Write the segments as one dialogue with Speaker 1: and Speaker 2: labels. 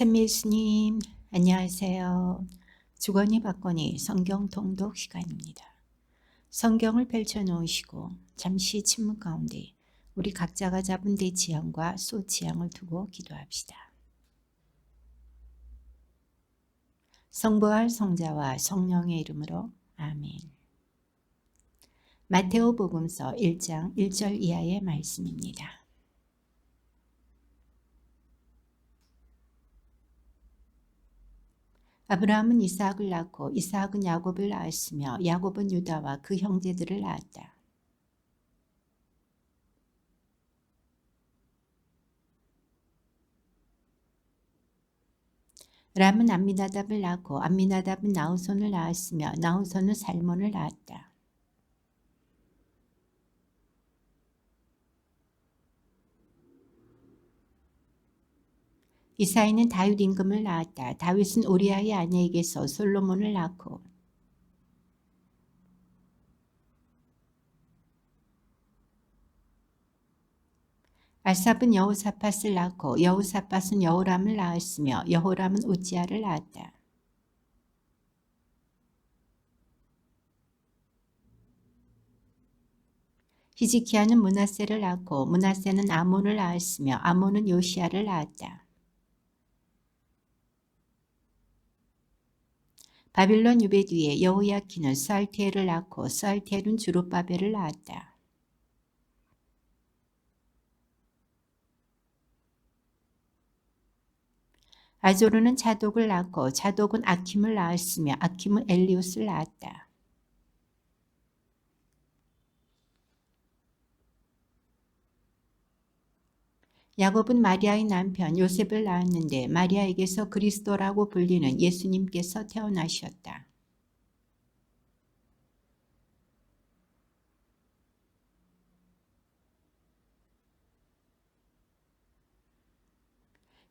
Speaker 1: 샘미스님, 안녕하세요. 주거니 받거니 성경 통독 시간입니다. 성경을 펼쳐놓으시고 잠시 침묵 가운데 우리 각자가 잡은 대지향과 소지향을 두고 기도합시다. 성부와 성자와 성령의 이름으로 아멘. 마테오 복음서 1장 1절 이하의 말씀입니다. 아브라함은 이삭을 낳고 이삭은 야곱을 낳았으며 야곱은 유다와 그 형제들을 낳았다. 람은 암미나답을 낳고 암미나답은 나우손을 낳았으며 나우손은 살몬을 낳았다. 이사이는 다윗 임금을 낳았다. 다윗은 우리아의 아내에게서 솔로몬을 낳고 알삽은 여호사밧을 낳고 여호사밧은 여호람을 낳았으며 여호람은 우지야를 낳았다. 히지키야는 므낫세를 낳고 므낫세는 아몬을 낳았으며 아몬은 요시야를 낳았다. 바빌론 유배 뒤에 여호야킨은 스알티엘을 낳고 스알티엘은 주룹바벨을 낳았다. 아조르는 자독을 낳고 자독은 아킴을 낳았으며 아킴은 엘리웃을 낳았다. 야곱은 마리아의 남편 요셉을 낳았는데 마리아에게서 그리스도라고 불리는 예수님께서 태어나셨다.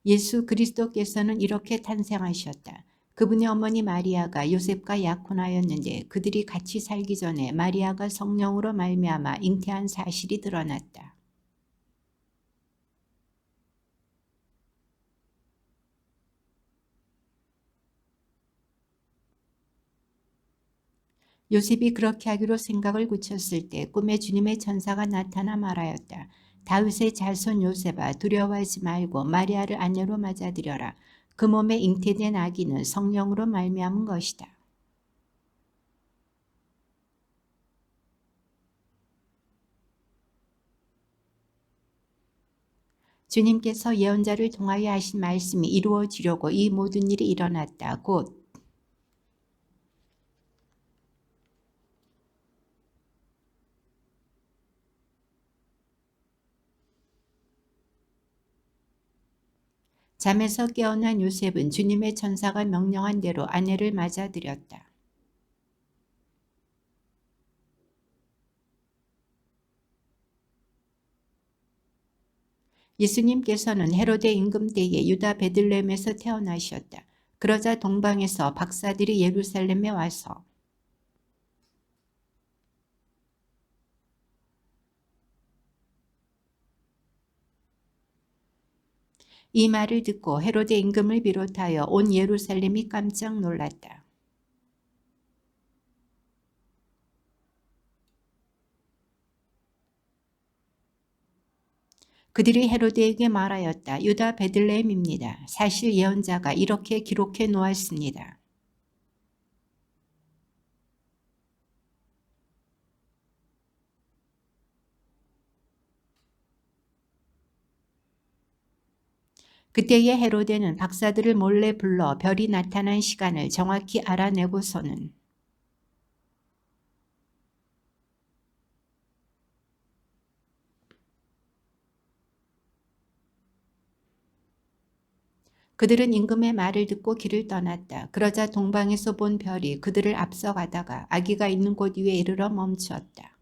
Speaker 1: 예수 그리스도께서는 이렇게 탄생하셨다. 그분의 어머니 마리아가 요셉과 약혼하였는데 그들이 같이 살기 전에 마리아가 성령으로 말미암아 잉태한 사실이 드러났다. 요셉이 그렇게 하기로 생각을 굳혔을 때 꿈에 주님의 천사가 나타나 말하였다. 다윗의 자손 요셉아 두려워하지 말고 마리아를 아내로 맞아들여라. 그 몸에 잉태된 아기는 성령으로 말미암은 것이다. 주님께서 예언자를 통하여 하신 말씀이 이루어지려고 이 모든 일이 일어났다. 곧 잠에서 깨어난 요셉은 주님의 천사가 명령한 대로 아내를 맞아들였다. 예수님께서는 헤로데 임금 때에 유다 베들레헴에서 태어나셨다. 그러자 동방에서 박사들이 예루살렘에 와서 이 말을 듣고 헤로데 임금을 비롯하여 온 예루살렘이 깜짝 놀랐다. 그들이 헤로데에게 말하였다. 유다 베들레헴입니다. 사실 예언자가 이렇게 기록해 놓았습니다. 그때의 헤로데는 박사들을 몰래 불러 별이 나타난 시간을 정확히 알아내고서는 그들은 임금의 말을 듣고 길을 떠났다. 그러자 동방에서 본 별이 그들을 앞서가다가 아기가 있는 곳 위에 이르러 멈추었다.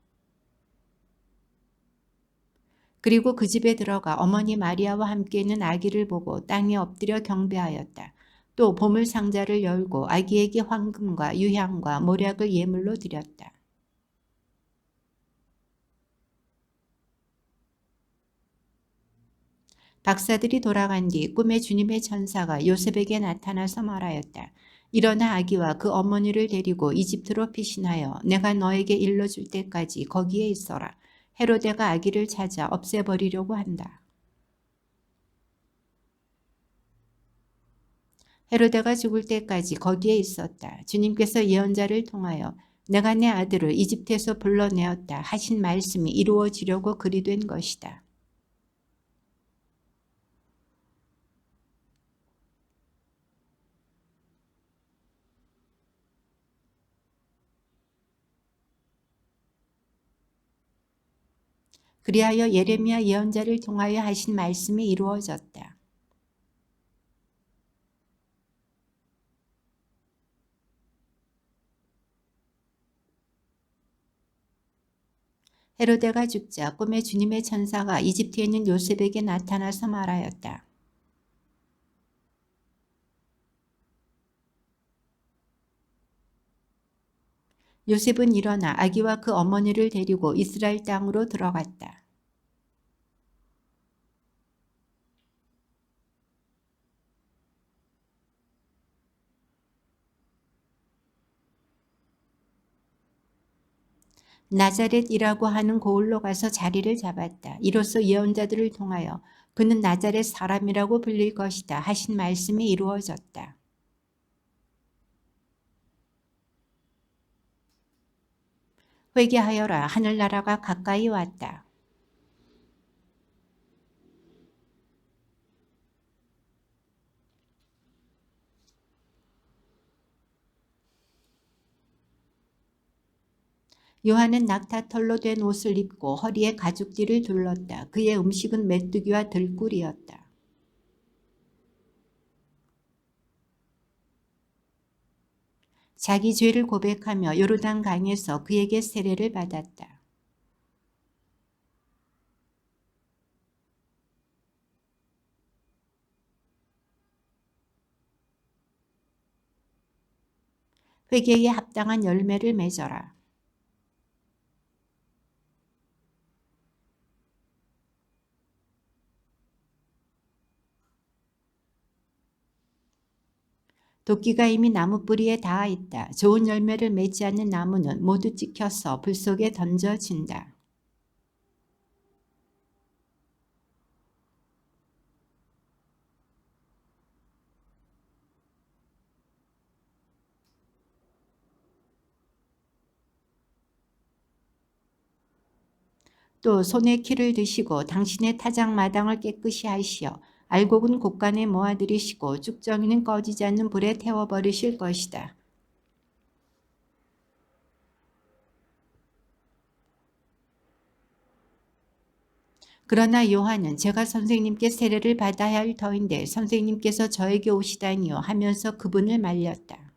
Speaker 1: 그리고 그 집에 들어가 어머니 마리아와 함께 있는 아기를 보고 땅에 엎드려 경배하였다. 또 보물 상자를 열고 아기에게 황금과 유향과 모략을 예물로 드렸다. 박사들이 돌아간 뒤 꿈에 주님의 천사가 요셉에게 나타나서 말하였다. 일어나 아기와 그 어머니를 데리고 이집트로 피신하여 내가 너에게 일러줄 때까지 거기에 있어라. 헤로데가 아기를 찾아 없애버리려고 한다. 헤로데가 죽을 때까지 거기에 있었다. 주님께서 예언자를 통하여 내가 내 아들을 이집트에서 불러내었다 하신 말씀이 이루어지려고 그리 된 것이다. 그리하여 예레미야 예언자를 통하여 하신 말씀이 이루어졌다. 헤로데가 죽자 꿈에 주님의 천사가 이집트에 있는 요셉에게 나타나서 말하였다. 요셉은 일어나 아기와 그 어머니를 데리고 이스라엘 땅으로 들어갔다. 나자렛이라고 하는 고을로 가서 자리를 잡았다. 이로써 예언자들을 통하여 그는 나자렛 사람이라고 불릴 것이다 하신 말씀이 이루어졌다. 회개하여라, 하늘나라가 가까이 왔다. 요한은 낙타털로 된 옷을 입고 허리에 가죽띠를 둘렀다. 그의 음식은 메뚜기와 들꿀이었다. 자기 죄를 고백하며 요르단 강에서 그에게 세례를 받았다. 회개에 합당한 열매를 맺어라. 도끼가 이미 나무 뿌리에 닿아 있다. 좋은 열매를 맺지 않는 나무는 모두 찍혀서 불 속에 던져진다. 또 손에 키를 드시고 당신의 타작마당을 깨끗이 하시어 알곡은 곳간에 모아들이시고 쭉정이는 꺼지지 않는 불에 태워버리실 것이다. 그러나 요한은 제가 선생님께 세례를 받아야 할 터인데 선생님께서 저에게 오시다니요 하면서 그분을 말렸다.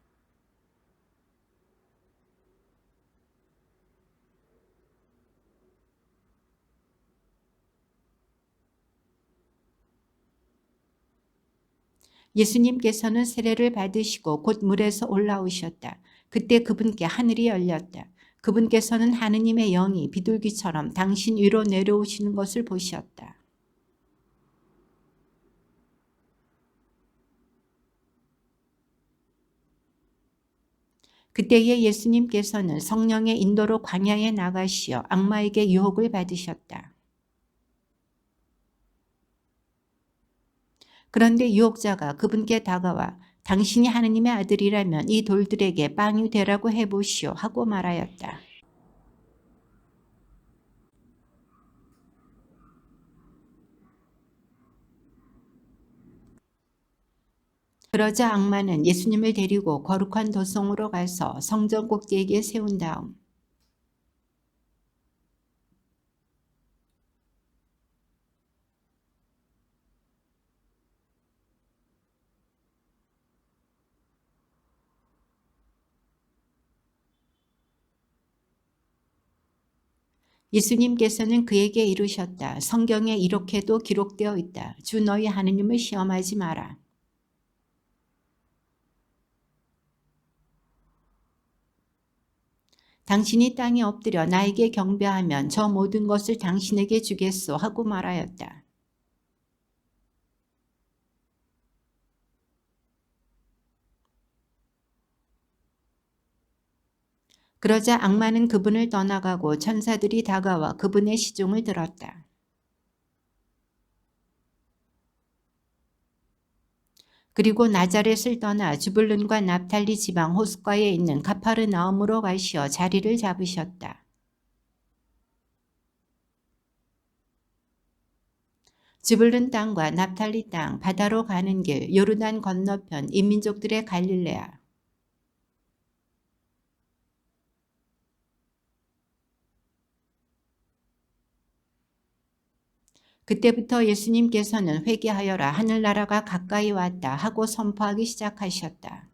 Speaker 1: 예수님께서는 세례를 받으시고 곧 물에서 올라오셨다. 그때 그분께 하늘이 열렸다. 그분께서는 하느님의 영이 비둘기처럼 당신 위로 내려오시는 것을 보셨다. 그때에 예수님께서는 성령의 인도로 광야에 나가시어 악마에게 유혹을 받으셨다. 그런데 유혹자가 그분께 다가와 당신이 하느님의 아들이라면 이 돌들에게 빵이 되라고 해보시오 하고 말하였다. 그러자 악마는 예수님을 데리고 거룩한 도성으로 가서 성전 꼭대기에 세운 다음 예수님께서는 그에게 이르셨다. 성경에 이렇게도 기록되어 있다. 주 너희 하느님을 시험하지 마라. 당신이 땅에 엎드려 나에게 경배하면 저 모든 것을 당신에게 주겠소 하고 말하였다. 그러자 악마는 그분을 떠나가고 천사들이 다가와 그분의 시종을 들었다. 그리고 나자렛을 떠나 주불룬과 납탈리 지방 호숫가에 있는 가파르나움으로 가시어 자리를 잡으셨다. 주불룬 땅과 납탈리 땅, 바다로 가는 길, 요르단 건너편 인민족들의 갈릴레아. 그때부터 예수님께서는 회개하여라 하늘나라가 가까이 왔다 하고 선포하기 시작하셨다.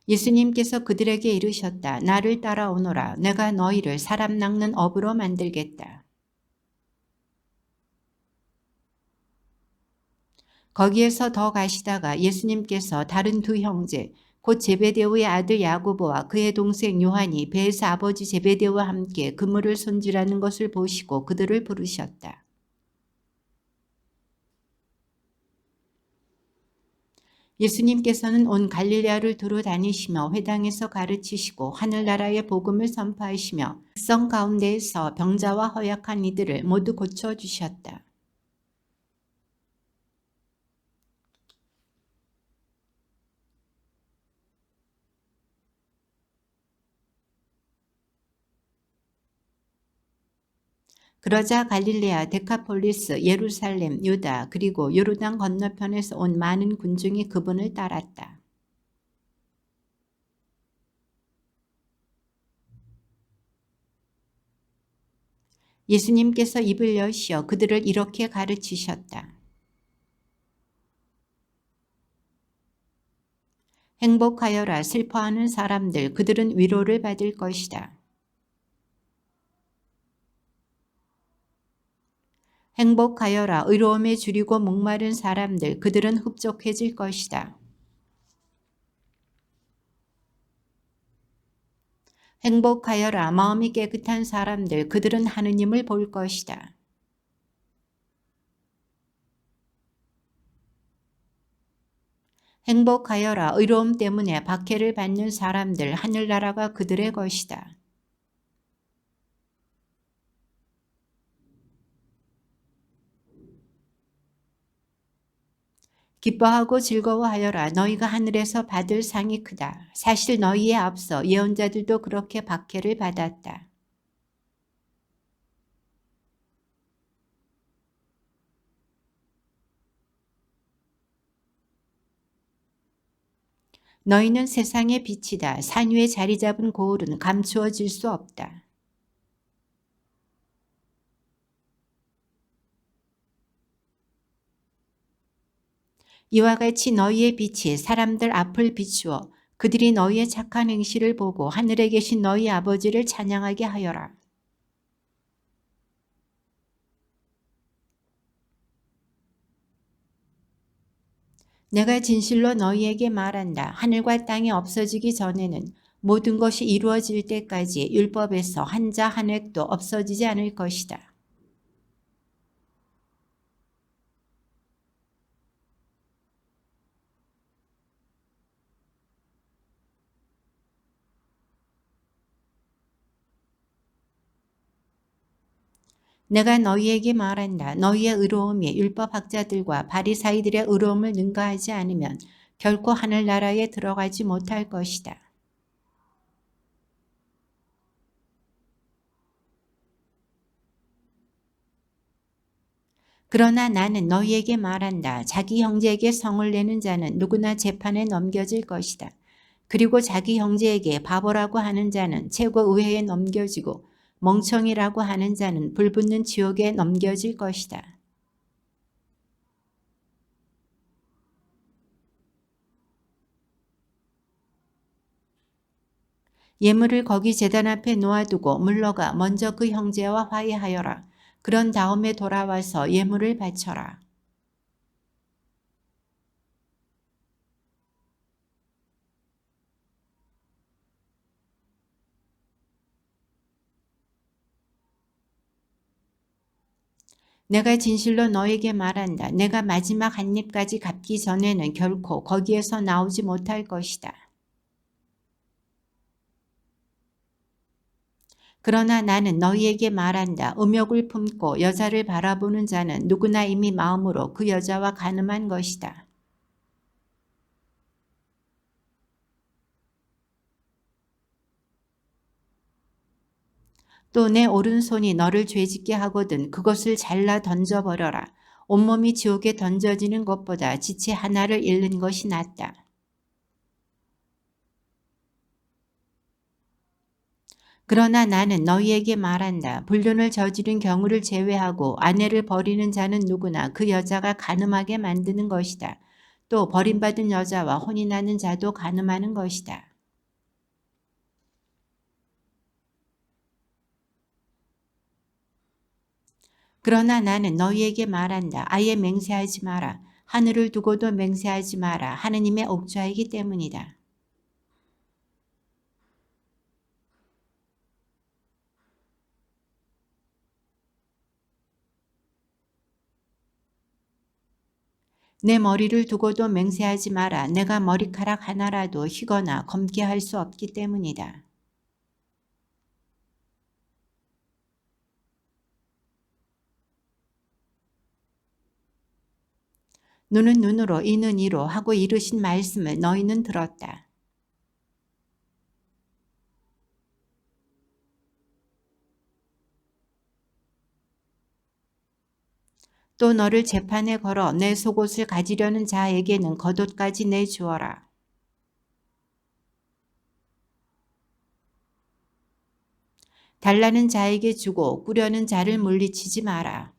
Speaker 1: 예수님께서 그들에게 이르셨다. 나를 따라오너라. 내가 너희를 사람 낚는 업으로 만들겠다. 거기에서 더 가시다가 예수님께서 다른 두 형제 곧 제베데오의 아들 야고보와 그의 동생 요한이 배에서 아버지 제베데오와 함께 그물을 손질하는 것을 보시고 그들을 부르셨다. 예수님께서는 온 갈릴레아를 두루 다니시며 회당에서 가르치시고 하늘나라의 복음을 선포하시며 백성 가운데에서 병자와 허약한 이들을 모두 고쳐주셨다. 그러자 갈릴레아, 데카폴리스, 예루살렘, 유다 그리고 요르단 건너편에서 온 많은 군중이 그분을 따랐다. 예수님께서 입을 여시어 그들을 이렇게 가르치셨다. 행복하여라 슬퍼하는 사람들 그들은 위로를 받을 것이다. 행복하여라 의로움에 줄이고 목마른 사람들 그들은 흡족해질 것이다. 행복하여라 마음이 깨끗한 사람들 그들은 하느님을 볼 것이다. 행복하여라 의로움 때문에 박해를 받는 사람들 하늘나라가 그들의 것이다. 기뻐하고 즐거워하여라 너희가 하늘에서 받을 상이 크다. 사실 너희에 앞서 예언자들도 그렇게 박해를 받았다. 너희는 세상의 빛이다. 산 위에 자리 잡은 고울은 감추어질 수 없다. 이와 같이 너희의 빛이 사람들 앞을 비추어 그들이 너희의 착한 행실을 보고 하늘에 계신 너희 아버지를 찬양하게 하여라. 내가 진실로 너희에게 말한다. 하늘과 땅이 없어지기 전에는 모든 것이 이루어질 때까지 율법에서 한자 한 획도 없어지지 않을 것이다. 내가 너희에게 말한다. 너희의 의로움이 율법학자들과 바리사이들의 의로움을 능가하지 않으면 결코 하늘나라에 들어가지 못할 것이다. 그러나 나는 너희에게 말한다. 자기 형제에게 성을 내는 자는 누구나 재판에 넘겨질 것이다. 그리고 자기 형제에게 바보라고 하는 자는 최고의회에 넘겨지고 멍청이라고 하는 자는 불붙는 지옥에 넘겨질 것이다. 예물을 거기 제단 앞에 놓아두고 물러가 먼저 그 형제와 화해하여라. 그런 다음에 돌아와서 예물을 바쳐라. 내가 진실로 너에게 말한다. 내가 마지막 한 입까지 갚기 전에는 결코 거기에서 나오지 못할 것이다. 그러나 나는 너희에게 말한다. 음욕을 품고 여자를 바라보는 자는 누구나 이미 마음으로 그 여자와 간음한 것이다. 또 내 오른손이 너를 죄짓게 하거든 그것을 잘라 던져버려라. 온몸이 지옥에 던져지는 것보다 지체 하나를 잃는 것이 낫다. 그러나 나는 너희에게 말한다. 불륜을 저지른 경우를 제외하고 아내를 버리는 자는 누구나 그 여자가 간음하게 만드는 것이다. 또 버림받은 여자와 혼인하는 자도 간음하는 것이다. 그러나 나는 너희에게 말한다. 아예 맹세하지 마라. 하늘을 두고도 맹세하지 마라. 하느님의 옥좌이기 때문이다. 내 머리를 두고도 맹세하지 마라. 내가 머리카락 하나라도 희거나 검게 할 수 없기 때문이다. 눈은 눈으로 이는 이로 하고 이르신 말씀을 너희는 들었다. 또 너를 재판에 걸어 내 속옷을 가지려는 자에게는 겉옷까지 내주어라. 달라는 자에게 주고 꾸려는 자를 물리치지 마라.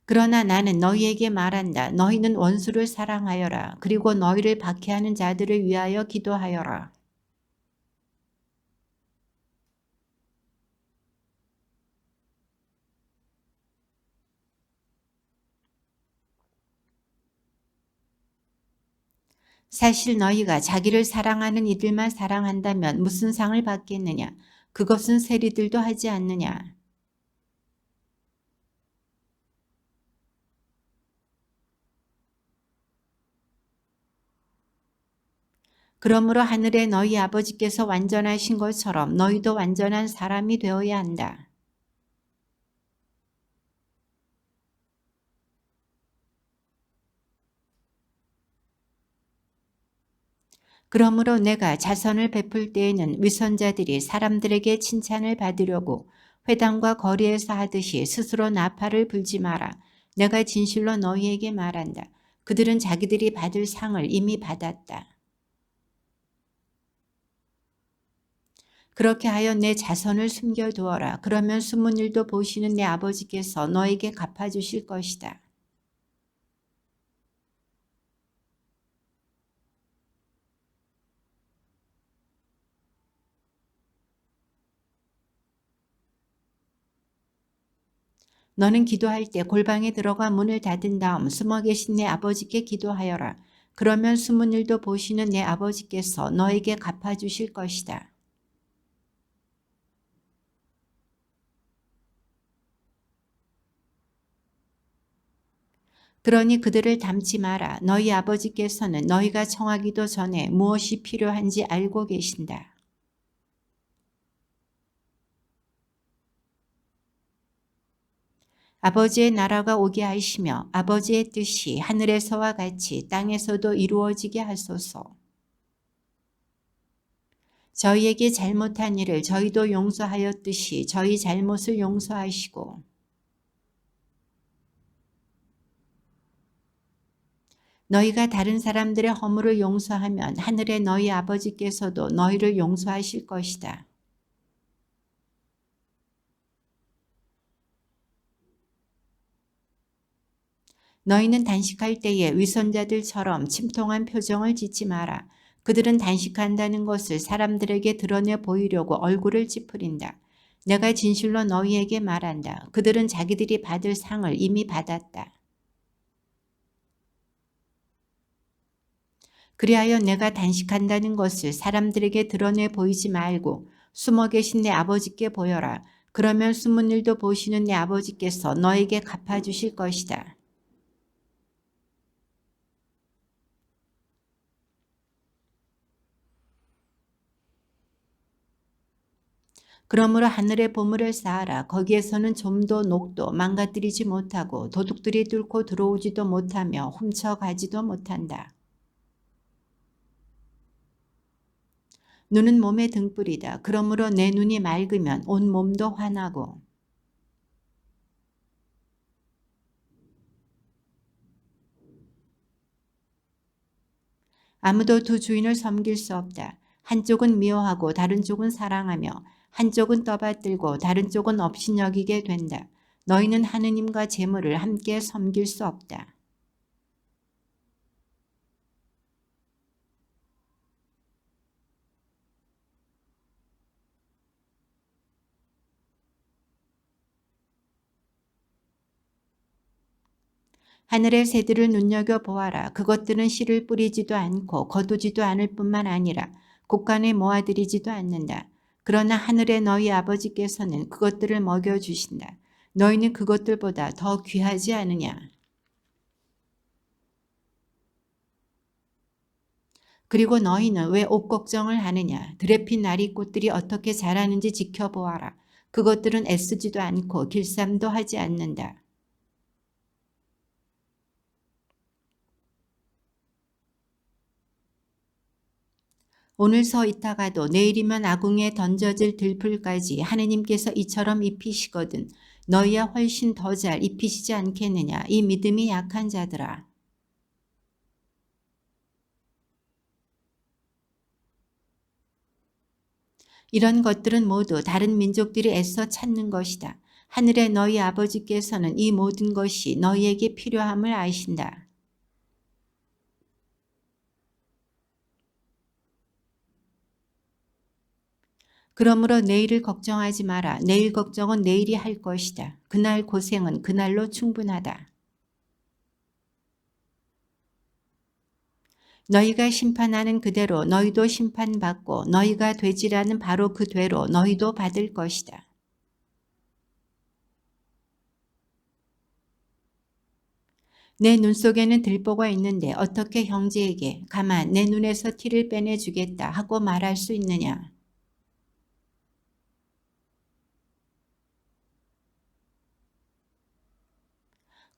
Speaker 1: 그러나 나는 너희에게 말한다. 너희는 원수를 사랑하여라. 그리고 너희를 박해하는 자들을 위하여 기도하여라. 사실 너희가 자기를 사랑하는 이들만 사랑한다면 무슨 상을 받겠느냐? 그것은 세리들도 하지 않느냐? 그러므로 하늘의 너희 아버지께서 완전하신 것처럼 너희도 완전한 사람이 되어야 한다. 그러므로 내가 자선을 베풀 때에는 위선자들이 사람들에게 칭찬을 받으려고 회당과 거리에서 하듯이 스스로 나팔을 불지 마라. 내가 진실로 너희에게 말한다. 그들은 자기들이 받을 상을 이미 받았다. 그렇게 하여 내 자선을 숨겨두어라. 그러면 숨은 일도 보시는 내 아버지께서 너에게 갚아주실 것이다. 너는 기도할 때 골방에 들어가 문을 닫은 다음 숨어 계신 내 아버지께 기도하여라. 그러면 숨은 일도 보시는 내 아버지께서 너에게 갚아주실 것이다. 그러니 그들을 닮지 마라. 너희 아버지께서는 너희가 청하기도 전에 무엇이 필요한지 알고 계신다. 아버지의 나라가 오게 하시며 아버지의 뜻이 하늘에서와 같이 땅에서도 이루어지게 하소서. 저희에게 잘못한 일을 저희도 용서하였듯이 저희 잘못을 용서하시고 너희가 다른 사람들의 허물을 용서하면 하늘의 너희 아버지께서도 너희를 용서하실 것이다. 너희는 단식할 때에 위선자들처럼 침통한 표정을 짓지 마라. 그들은 단식한다는 것을 사람들에게 드러내 보이려고 얼굴을 찌푸린다. 내가 진실로 너희에게 말한다. 그들은 자기들이 받을 상을 이미 받았다. 그리하여 내가 단식한다는 것을 사람들에게 드러내 보이지 말고 숨어 계신 내 아버지께 보여라. 그러면 숨은 일도 보시는 내 아버지께서 너에게 갚아주실 것이다. 그러므로 하늘의 보물을 쌓아라. 거기에서는 좀도 녹도 망가뜨리지 못하고 도둑들이 뚫고 들어오지도 못하며 훔쳐가지도 못한다. 눈은 몸의 등불이다. 그러므로 내 눈이 맑으면 온 몸도 환하고 아무도 두 주인을 섬길 수 없다. 한쪽은 미워하고 다른 쪽은 사랑하며 한쪽은 떠받들고 다른 쪽은 업신여기게 된다. 너희는 하느님과 재물을 함께 섬길 수 없다. 하늘의 새들을 눈여겨보아라. 그것들은 씨를 뿌리지도 않고 거두지도 않을 뿐만 아니라 곡간에 모아들이지도 않는다. 그러나 하늘의 너희 아버지께서는 그것들을 먹여주신다. 너희는 그것들보다 더 귀하지 않으냐. 그리고 너희는 왜 옷 걱정을 하느냐. 들에 핀 나리꽃들이 어떻게 자라는지 지켜보아라. 그것들은 애쓰지도 않고 길쌈도 하지 않는다. 오늘 서 있다가도 내일이면 아궁이에 던져질 들풀까지 하느님께서 이처럼 입히시거든 너희야 훨씬 더 잘 입히시지 않겠느냐. 이 믿음이 약한 자들아. 이런 것들은 모두 다른 민족들이 애써 찾는 것이다. 하늘의 너희 아버지께서는 이 모든 것이 너희에게 필요함을 아신다. 그러므로 내일을 걱정하지 마라. 내일 걱정은 내일이 할 것이다. 그날 고생은 그날로 충분하다. 너희가 심판하는 그대로 너희도 심판받고 너희가 되지라는 바로 그 되로 너희도 받을 것이다. 내 눈 속에는 들보가 있는데 어떻게 형제에게 가만 내 눈에서 티를 빼내주겠다 하고 말할 수 있느냐.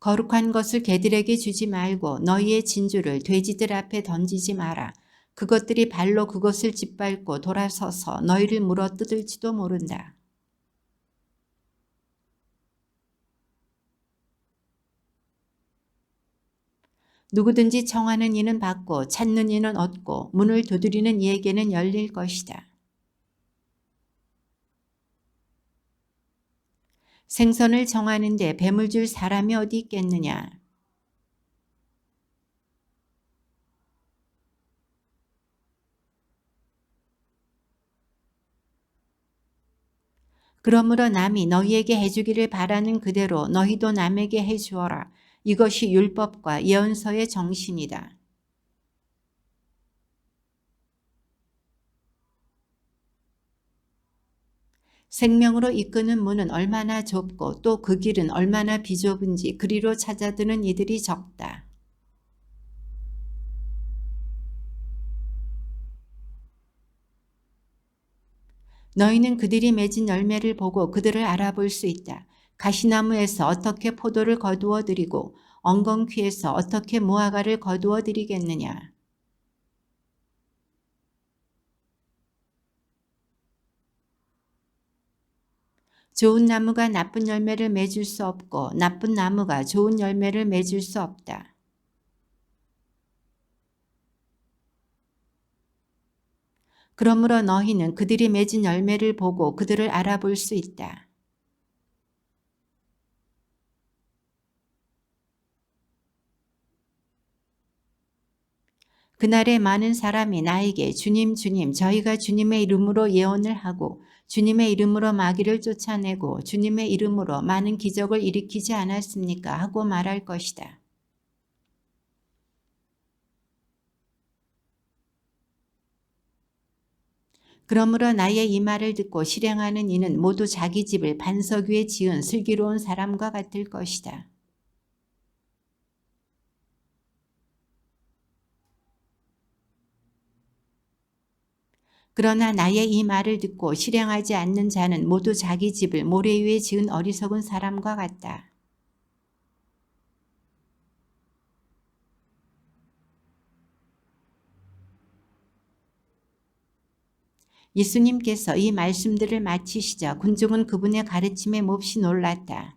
Speaker 1: 거룩한 것을 개들에게 주지 말고 너희의 진주를 돼지들 앞에 던지지 마라. 그것들이 발로 그것을 짓밟고 돌아서서 너희를 물어뜯을지도 모른다. 누구든지 청하는 이는 받고 찾는 이는 얻고 문을 두드리는 이에게는 열릴 것이다. 생선을 정하는데 뱀을 줄 사람이 어디 있겠느냐. 그러므로 남이 너희에게 해주기를 바라는 그대로 너희도 남에게 해주어라. 이것이 율법과 예언서의 정신이다. 생명으로 이끄는 문은 얼마나 좁고 또 그 길은 얼마나 비좁은지 그리로 찾아드는 이들이 적다. 너희는 그들이 맺은 열매를 보고 그들을 알아볼 수 있다. 가시나무에서 어떻게 포도를 거두어 드리고 엉겅퀴에서 어떻게 무화과를 거두어 드리겠느냐. 좋은 나무가 나쁜 열매를 맺을 수 없고 나쁜 나무가 좋은 열매를 맺을 수 없다. 그러므로 너희는 그들이 맺은 열매를 보고 그들을 알아볼 수 있다. 그날에 많은 사람이 나에게 주님 주님 저희가 주님의 이름으로 예언을 하고 주님의 이름으로 마귀를 쫓아내고 주님의 이름으로 많은 기적을 일으키지 않았습니까? 하고 말할 것이다. 그러므로 나의 이 말을 듣고 실행하는 이는 모두 자기 집을 반석 위에 지은 슬기로운 사람과 같을 것이다. 그러나 나의 이 말을 듣고 실행하지 않는 자는 모두 자기 집을 모래 위에 지은 어리석은 사람과 같다. 예수님께서 이 말씀들을 마치시자 군중은 그분의 가르침에 몹시 놀랐다.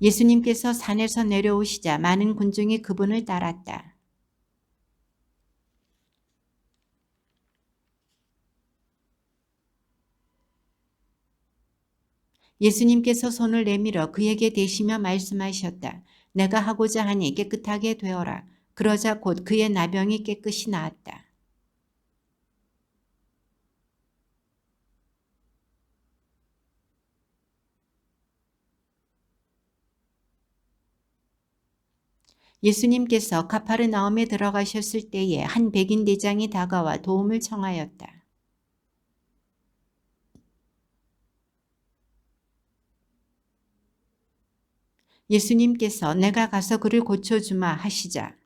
Speaker 1: 예수님께서 산에서 내려오시자 많은 군중이 그분을 따랐다. 예수님께서 손을 내밀어 그에게 대시며 말씀하셨다. 내가 하고자 하니 깨끗하게 되어라. 그러자 곧 그의 나병이 깨끗이 나았다. 예수님께서 가파르나움에 들어가셨을 때에 한 백인 대장이 다가와 도움을 청하였다. 예수님께서 내가 가서 그를 고쳐주마 하시자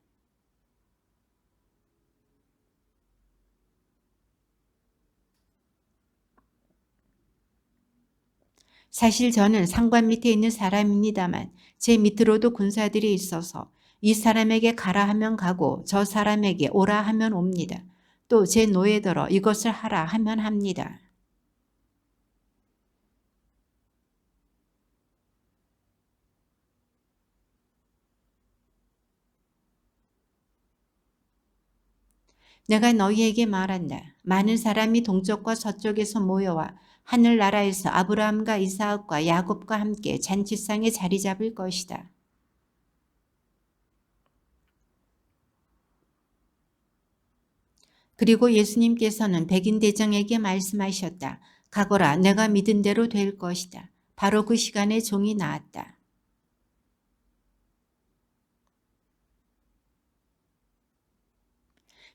Speaker 1: 사실 저는 상관 밑에 있는 사람입니다만 제 밑으로도 군사들이 있어서 이 사람에게 가라 하면 가고 저 사람에게 오라 하면 옵니다. 또 제 노예더러 이것을 하라 하면 합니다. 내가 너희에게 말한다. 많은 사람이 동쪽과 서쪽에서 모여와 하늘나라에서 아브라함과 이삭과 야곱과 함께 잔치상에 자리 잡을 것이다. 그리고 예수님께서는 백인 대장에게 말씀하셨다. 가거라, 내가 믿은 대로 될 것이다. 바로 그 시간에 종이 나았다.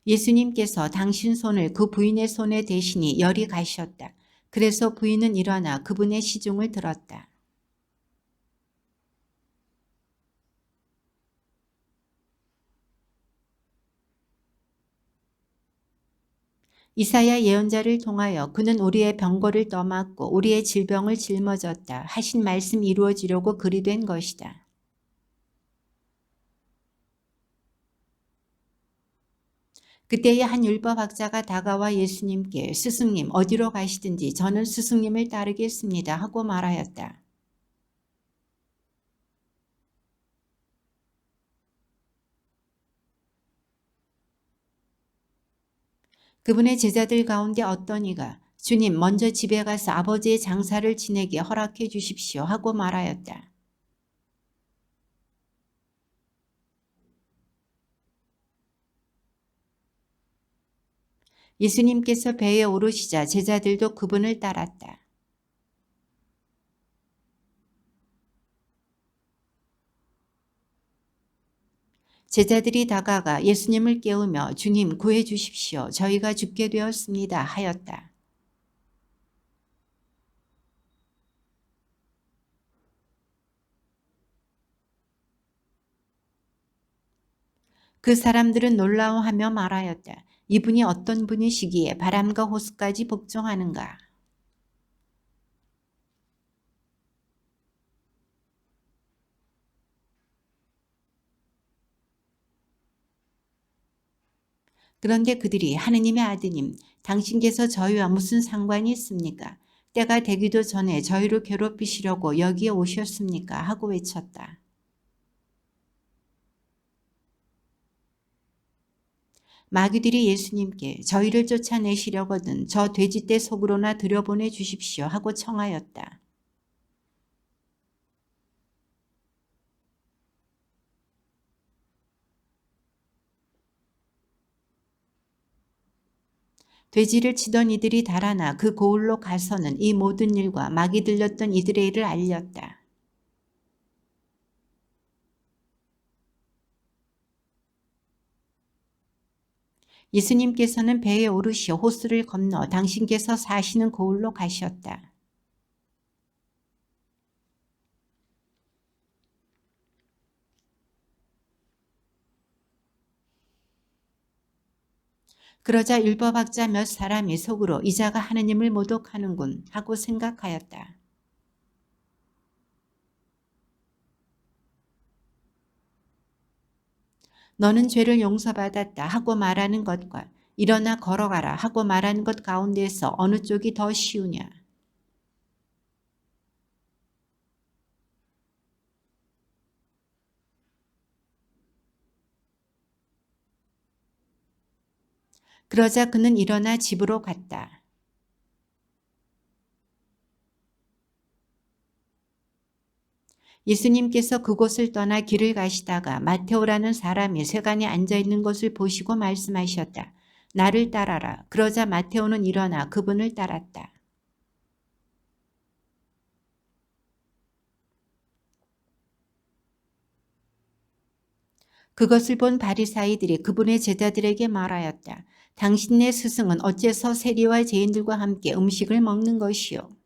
Speaker 1: 예수님께서 당신 손을 그 부인의 손에 대시니 열이 가셨다. 그래서 부인은 일어나 그분의 시중을 들었다. 이사야 예언자를 통하여 그는 우리의 병거를 떠맡고 우리의 질병을 짊어졌다 하신 말씀 이루어지려고 그리 된 것이다. 그때에 한 율법학자가 다가와 예수님께 스승님 어디로 가시든지 저는 스승님을 따르겠습니다 하고 말하였다. 그분의 제자들 가운데 어떤 이가 주님 먼저 집에 가서 아버지의 장사를 지내게 허락해 주십시오 하고 말하였다. 예수님께서 배에 오르시자 제자들도 그분을 따랐다. 제자들이 다가가 예수님을 깨우며 주님 구해 주십시오. 저희가 죽게 되었습니다 하였다. 그 사람들은 놀라워하며 말하였다. 이분이 어떤 분이시기에 바람과 호수까지 복종하는가. 그런데 그들이 하느님의 아드님, 당신께서 저희와 무슨 상관이 있습니까? 때가 되기도 전에 저희를 괴롭히시려고 여기에 오셨습니까? 하고 외쳤다. 마귀들이 예수님께 저희를 쫓아내시려거든 저 돼지떼 속으로나 들여보내 주십시오 하고 청하였다. 돼지를 치던 이들이 달아나 그 고을로 가서는 이 모든 일과 마귀 들렸던 이들의 일을 알렸다. 예수님께서는 배에 오르시어 호수를 건너 당신께서 사시는 고을로 가셨다. 그러자 율법학자 몇 사람이 속으로 이자가 하느님을 모독하는군 하고 생각하였다. 너는 죄를 용서받았다 하고 말하는 것과 일어나 걸어가라 하고 말하는 것 가운데서 어느 쪽이 더 쉬우냐? 그러자 그는 일어나 집으로 갔다. 예수님께서 그곳을 떠나 길을 가시다가 마테오라는 사람이 세간에 앉아있는 것을 보시고 말씀하셨다. 나를 따라라. 그러자 마테오는 일어나 그분을 따랐다. 그것을 본 바리사이들이 그분의 제자들에게 말하였다. 당신네 스승은 어째서 세리와 죄인들과 함께 음식을 먹는 것이요?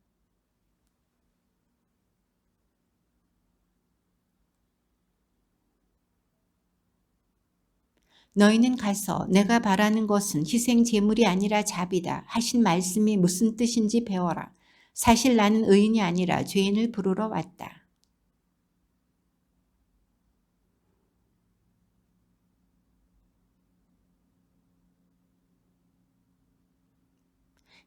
Speaker 1: 너희는 가서 내가 바라는 것은 희생 제물이 아니라 자비다 하신 말씀이 무슨 뜻인지 배워라. 사실 나는 의인이 아니라 죄인을 부르러 왔다.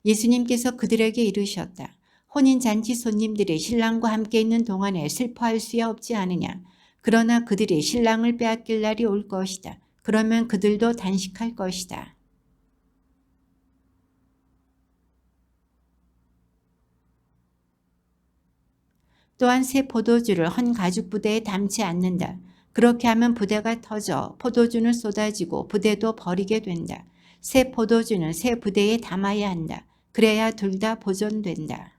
Speaker 1: 예수님께서 그들에게 이르셨다. 혼인잔치 손님들이 신랑과 함께 있는 동안에 슬퍼할 수야 없지 않으냐. 그러나 그들이 신랑을 빼앗길 날이 올 것이다. 그러면 그들도 단식할 것이다. 또한 새 포도주를 헌 가죽 부대에 담지 않는다. 그렇게 하면 부대가 터져 포도주는 쏟아지고 부대도 버리게 된다. 새 포도주는 새 부대에 담아야 한다. 그래야 둘 다 보존된다.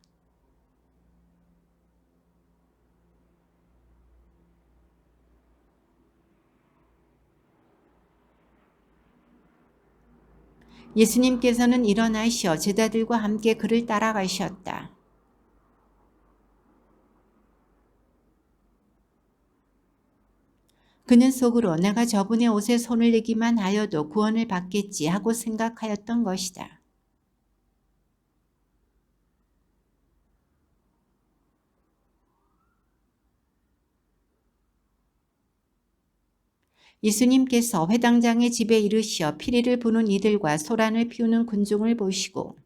Speaker 1: 예수님께서는 일어나시어 제자들과 함께 그를 따라가셨다. 그는 속으로 내가 저분의 옷에 손을 내기만 하여도 구원을 받겠지 하고 생각하였던 것이다. 예수님께서 회당장의 집에 이르시어 피리를 부는 이들과 소란을 피우는 군중을 보시고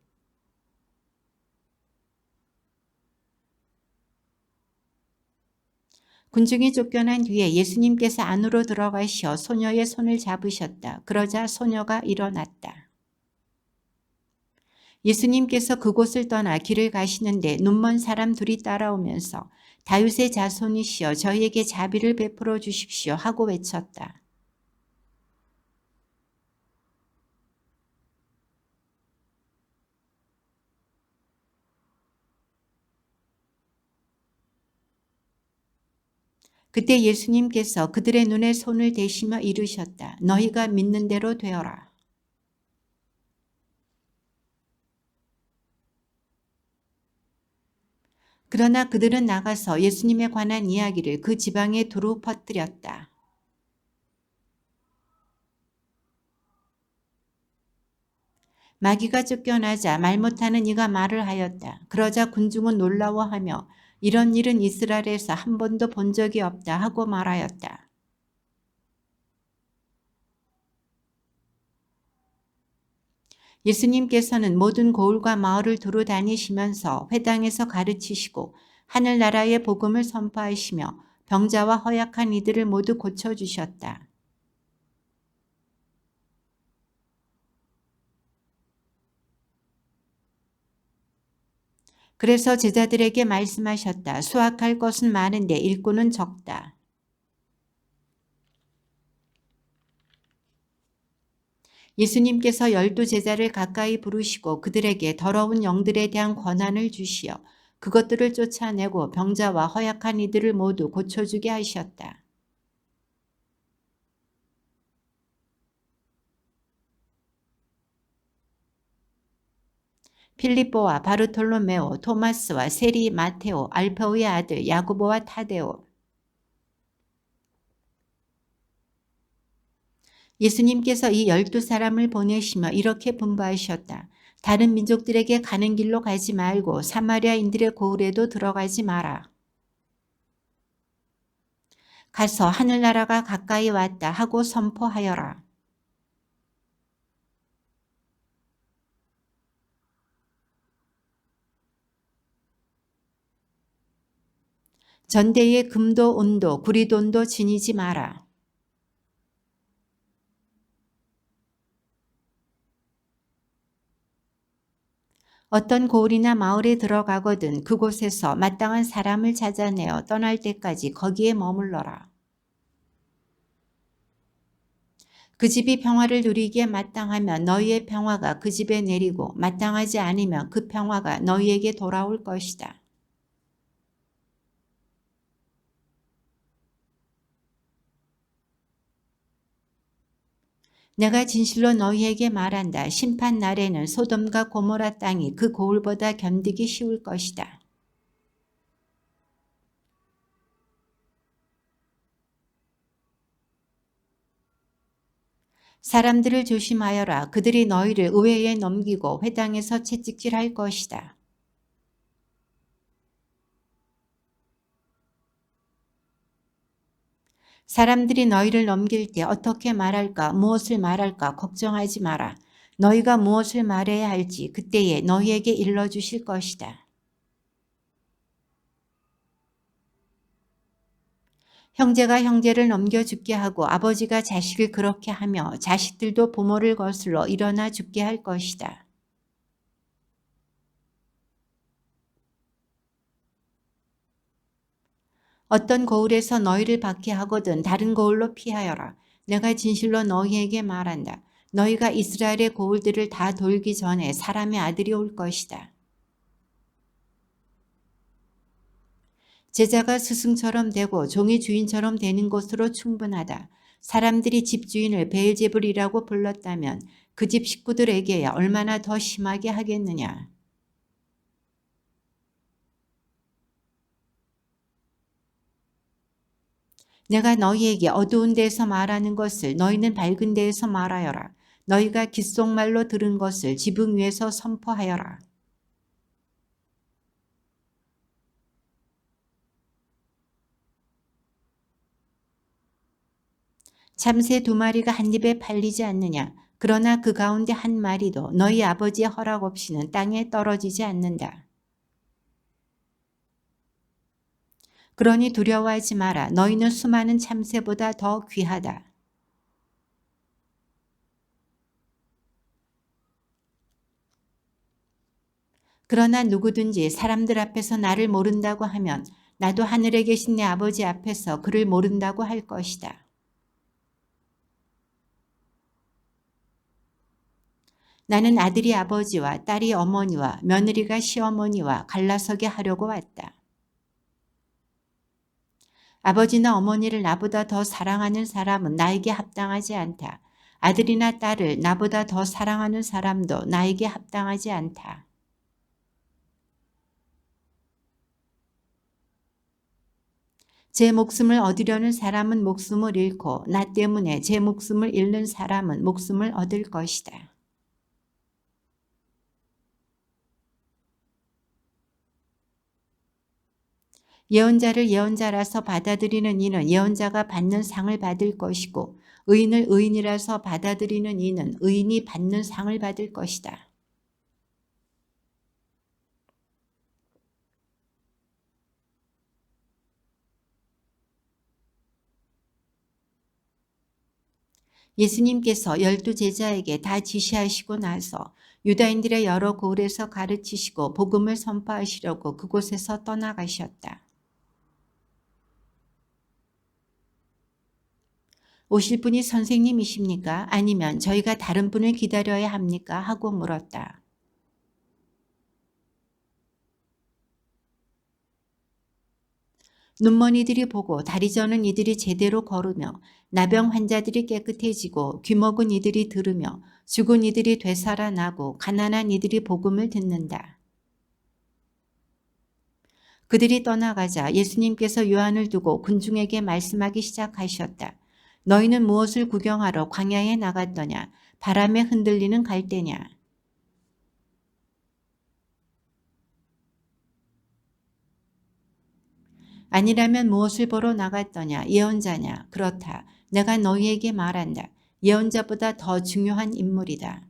Speaker 1: 군중이 쫓겨난 뒤에 예수님께서 안으로 들어가시어 소녀의 손을 잡으셨다. 그러자 소녀가 일어났다. 예수님께서 그곳을 떠나 길을 가시는데 눈먼 사람 둘이 따라오면서 다윗의 자손이시여 저희에게 자비를 베풀어 주십시오 하고 외쳤다. 그때 예수님께서 그들의 눈에 손을 대시며 이르셨다. 너희가 믿는 대로 되어라. 그러나 그들은 나가서 예수님에 관한 이야기를 그 지방에 두루 퍼뜨렸다. 마귀가 쫓겨나자 말 못하는 이가 말을 하였다. 그러자 군중은 놀라워하며 이런 일은 이스라엘에서 한 번도 본 적이 없다 하고 말하였다. 예수님께서는 모든 고을과 마을을 두루 다니시면서 회당에서 가르치시고 하늘나라의 복음을 선포하시며 병자와 허약한 이들을 모두 고쳐주셨다. 그래서 제자들에게 말씀하셨다. 수확할 것은 많은데 일꾼은 적다. 예수님께서 12제자를 가까이 부르시고 그들에게 더러운 영들에 대한 권한을 주시어 그것들을 쫓아내고 병자와 허약한 이들을 모두 고쳐주게 하셨다. 필리포와 바르톨로메오, 토마스와 세리, 마테오, 알페오의 아들 야고보와 타데오. 예수님께서 이 12사람을 보내시며 이렇게 분부하셨다. 다른 민족들에게 가는 길로 가지 말고 사마리아인들의 고을에도 들어가지 마라. 가서 하늘나라가 가까이 왔다 하고 선포하여라. 전대에 금도 은도 구리돈도 지니지 마라. 어떤 고을이나 마을에 들어가거든 그곳에서 마땅한 사람을 찾아내어 떠날 때까지 거기에 머물러라. 그 집이 평화를 누리기에 마땅하면 너희의 평화가 그 집에 내리고 마땅하지 않으면 그 평화가 너희에게 돌아올 것이다. 내가 진실로 너희에게 말한다. 심판 날에는 소돔과 고모라 땅이 그 고을보다 견디기 쉬울 것이다. 사람들을 조심하여라. 그들이 너희를 의회에 넘기고 회당에서 채찍질할 것이다. 사람들이 너희를 넘길 때 어떻게 말할까, 무엇을 말할까 걱정하지 마라. 너희가 무엇을 말해야 할지 그때에 너희에게 일러주실 것이다. 형제가 형제를 넘겨 죽게 하고 아버지가 자식을 그렇게 하며 자식들도 부모를 거슬러 일어나 죽게 할 것이다. 어떤 거울에서 너희를 박해하거든 다른 거울로 피하여라. 내가 진실로 너희에게 말한다. 너희가 이스라엘의 거울들을 다 돌기 전에 사람의 아들이 올 것이다. 제자가 스승처럼 되고 종이 주인처럼 되는 것으로 충분하다. 사람들이 집주인을 베엘제불이라고 불렀다면 그 집 식구들에게야 얼마나 더 심하게 하겠느냐. 내가 너희에게 어두운 데에서 말하는 것을 너희는 밝은 데에서 말하여라. 너희가 귓속말로 들은 것을 지붕 위에서 선포하여라. 참새 2마리가 한 입에 팔리지 않느냐. 그러나 그 가운데 한 마리도 너희 아버지의 허락 없이는 땅에 떨어지지 않는다. 그러니 두려워하지 마라. 너희는 수많은 참새보다 더 귀하다. 그러나 누구든지 사람들 앞에서 나를 모른다고 하면 나도 하늘에 계신 내 아버지 앞에서 그를 모른다고 할 것이다. 나는 아들이 아버지와 딸이 어머니와 며느리가 시어머니와 갈라서게 하려고 왔다. 아버지나 어머니를 나보다 더 사랑하는 사람은 나에게 합당하지 않다. 아들이나 딸을 나보다 더 사랑하는 사람도 나에게 합당하지 않다. 제 목숨을 얻으려는 사람은 목숨을 잃고 나 때문에 제 목숨을 잃는 사람은 목숨을 얻을 것이다. 예언자를 예언자라서 받아들이는 이는 예언자가 받는 상을 받을 것이고 의인을 의인이라서 받아들이는 이는 의인이 받는 상을 받을 것이다. 예수님께서 12제자에게 다 지시하시고 나서 유다인들의 여러 고을에서 가르치시고 복음을 선포하시려고 그곳에서 떠나가셨다. 오실 분이 선생님이십니까? 아니면 저희가 다른 분을 기다려야 합니까? 하고 물었다. 눈먼이들이 보고 다리 저는 이들이 제대로 걸으며 나병 환자들이 깨끗해지고 귀먹은 이들이 들으며 죽은 이들이 되살아나고 가난한 이들이 복음을 듣는다. 그들이 떠나가자 예수님께서 요한을 두고 군중에게 말씀하기 시작하셨다. 너희는 무엇을 구경하러 광야에 나갔더냐? 바람에 흔들리는 갈대냐? 아니라면 무엇을 보러 나갔더냐? 예언자냐? 그렇다. 내가 너희에게 말한다. 예언자보다 더 중요한 인물이다.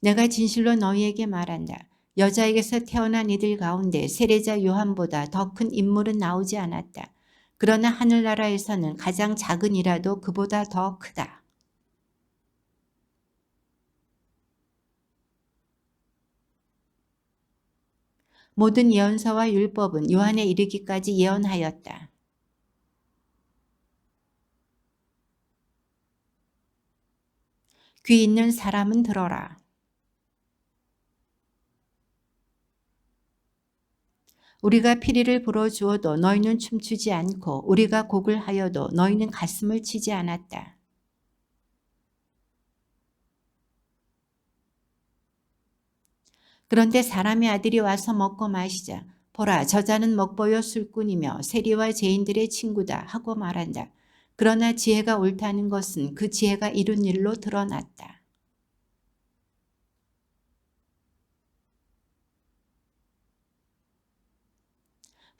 Speaker 1: 내가 진실로 너희에게 말한다. 여자에게서 태어난 이들 가운데 세례자 요한보다 더 큰 인물은 나오지 않았다. 그러나 하늘나라에서는 가장 작은 이라도 그보다 더 크다. 모든 예언서와 율법은 요한에 이르기까지 예언하였다. 귀 있는 사람은 들어라. 우리가 피리를 불어주어도 너희는 춤추지 않고 우리가 곡을 하여도 너희는 가슴을 치지 않았다. 그런데 사람의 아들이 와서 먹고 마시자 보라 저자는 먹보요 술꾼이며 세리와 죄인들의 친구다 하고 말한다. 그러나 지혜가 옳다는 것은 그 지혜가 이룬 일로 드러났다.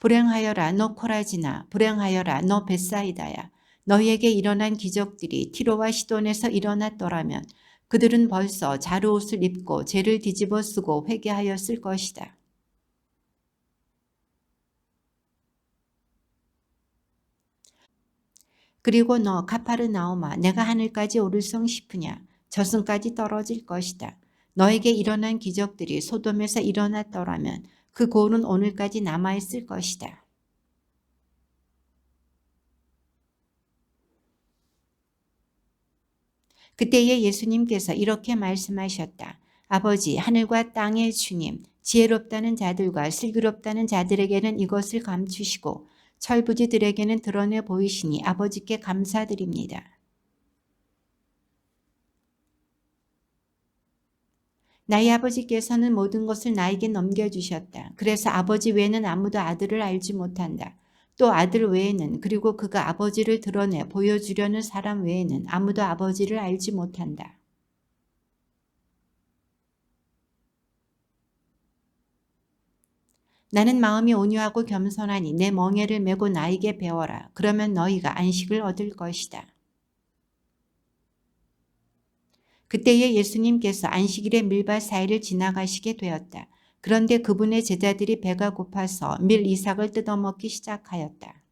Speaker 1: 불행하여라 너 코라지나 불행하여라 너 벳사이다야. 너희에게 일어난 기적들이 티로와 시돈에서 일어났더라면 그들은 벌써 자루옷을 입고 죄를 뒤집어 쓰고 회개하였을 것이다. 그리고 너 가파르나오마 내가 하늘까지 오를성 싶으냐 저승까지 떨어질 것이다. 너에게 일어난 기적들이 소돔에서 일어났더라면 그 고울은 오늘까지 남아있을 것이다. 그때에 예수님께서 이렇게 말씀하셨다. 아버지 하늘과 땅의 주님 지혜롭다는 자들과 슬기롭다는 자들에게는 이것을 감추시고 철부지들에게는 드러내 보이시니 아버지께 감사드립니다. 나의 아버지께서는 모든 것을 나에게 넘겨주셨다. 그래서 아버지 외에는 아무도 아들을 알지 못한다. 또 아들 외에는 그리고 그가 아버지를 드러내 보여주려는 사람 외에는 아무도 아버지를 알지 못한다. 나는 마음이 온유하고 겸손하니 내 멍에를 메고 나에게 배워라. 그러면 너희가 안식을 얻을 것이다. 그때에 예수님께서 안식일의 밀밭 사이를 지나가시게 되었다. 그런데 그분의 제자들이 배가 고파서 밀 이삭을 뜯어먹기 시작하였다.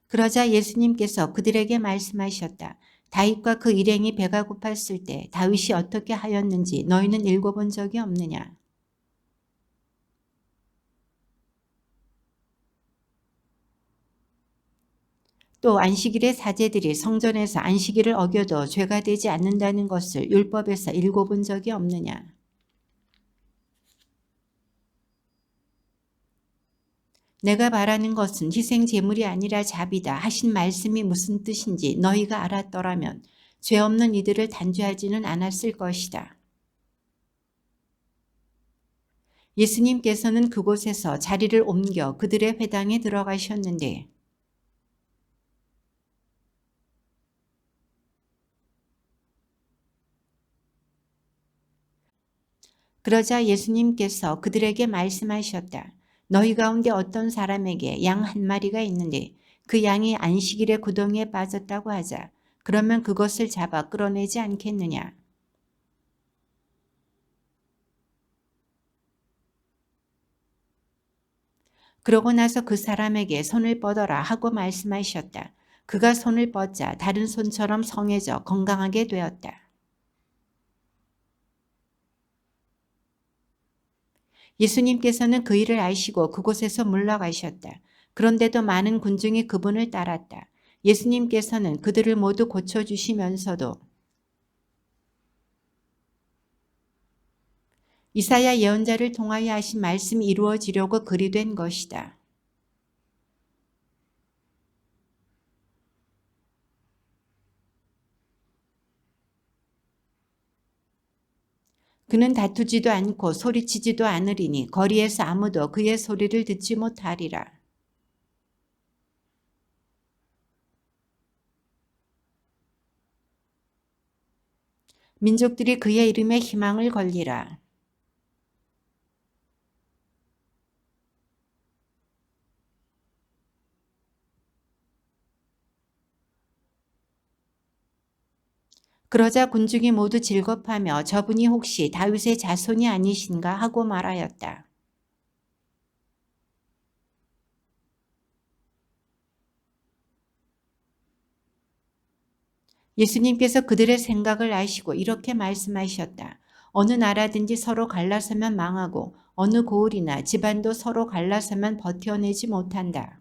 Speaker 1: 그러자 예수님께서 그들에게 말씀하셨다. 다윗과 그 일행이 배가 고팠을 때 다윗이 어떻게 하였는지 너희는 읽어본 적이 없느냐. 또 안식일의 사제들이 성전에서 안식일을 어겨도 죄가 되지 않는다는 것을 율법에서 읽어본 적이 없느냐. 내가 바라는 것은 희생 제물이 아니라 자비다 하신 말씀이 무슨 뜻인지 너희가 알았더라면 죄 없는 이들을 단죄하지는 않았을 것이다. 예수님께서는 그곳에서 자리를 옮겨 그들의 회당에 들어가셨는데 그러자 예수님께서 그들에게 말씀하셨다. 너희 가운데 어떤 사람에게 양 한 마리가 있는데 그 양이 안식일의 구덩이에 빠졌다고 하자. 그러면 그것을 잡아 끌어내지 않겠느냐. 그러고 나서 그 사람에게 손을 뻗어라 하고 말씀하셨다. 그가 손을 뻗자 다른 손처럼 성해져 건강하게 되었다. 예수님께서는 그 일을 아시고 그곳에서 물러가셨다. 그런데도 많은 군중이 그분을 따랐다. 예수님께서는 그들을 모두 고쳐주시면서도 이사야 예언자를 통하여 하신 말씀이 이루어지려고 그리 된 것이다. 그는 다투지도 않고 소리치지도 않으리니 거리에서 아무도 그의 소리를 듣지 못하리라. 민족들이 그의 이름에 희망을 걸리라. 그러자 군중이 모두 질겁하며 저분이 혹시 다윗의 자손이 아니신가 하고 말하였다. 예수님께서 그들의 생각을 아시고 이렇게 말씀하셨다. 어느 나라든지 서로 갈라서면 망하고 어느 고을이나 집안도 서로 갈라서면 버텨내지 못한다.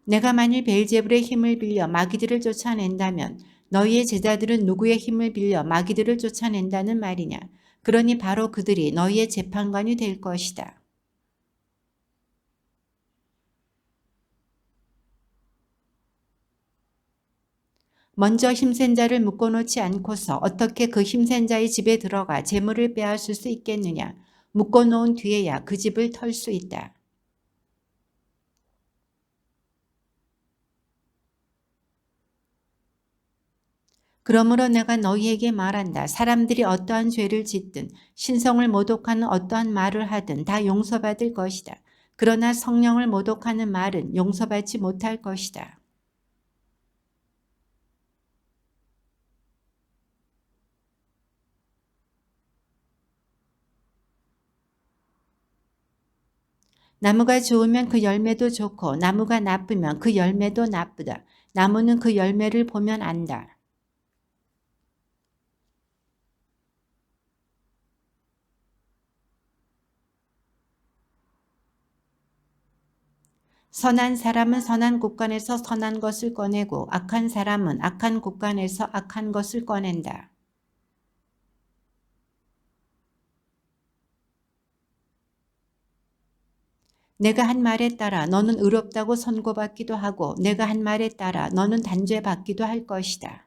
Speaker 1: 내가 만일 베엘제불의 힘을 빌려 마귀들을 쫓아낸다면 너희의 제자들은 누구의 힘을 빌려 마귀들을 쫓아낸다는 말이냐. 그러니 바로 그들이 너희의 재판관이 될 것이다. 먼저 힘센 자를 묶어놓지 않고서 어떻게 그 힘센 자의 집에 들어가 재물을 빼앗을 수 있겠느냐. 묶어놓은 뒤에야 그 집을 털 수 있다. 그러므로 내가 너희에게 말한다. 사람들이 어떠한 죄를 짓든 신성을 모독하는 어떠한 말을 하든 다 용서받을 것이다. 그러나 성령을 모독하는 말은 용서받지 못할 것이다. 나무가 좋으면 그 열매도 좋고 나무가 나쁘면 그 열매도 나쁘다. 나무는 그 열매를 보면 안다. 선한 사람은 선한 곳간에서 선한 것을 꺼내고 악한 사람은 악한 곳간에서 악한 것을 꺼낸다. 내가 한 말에 따라 너는 의롭다고 선고받기도 하고 내가 한 말에 따라 너는 단죄받기도 할 것이다.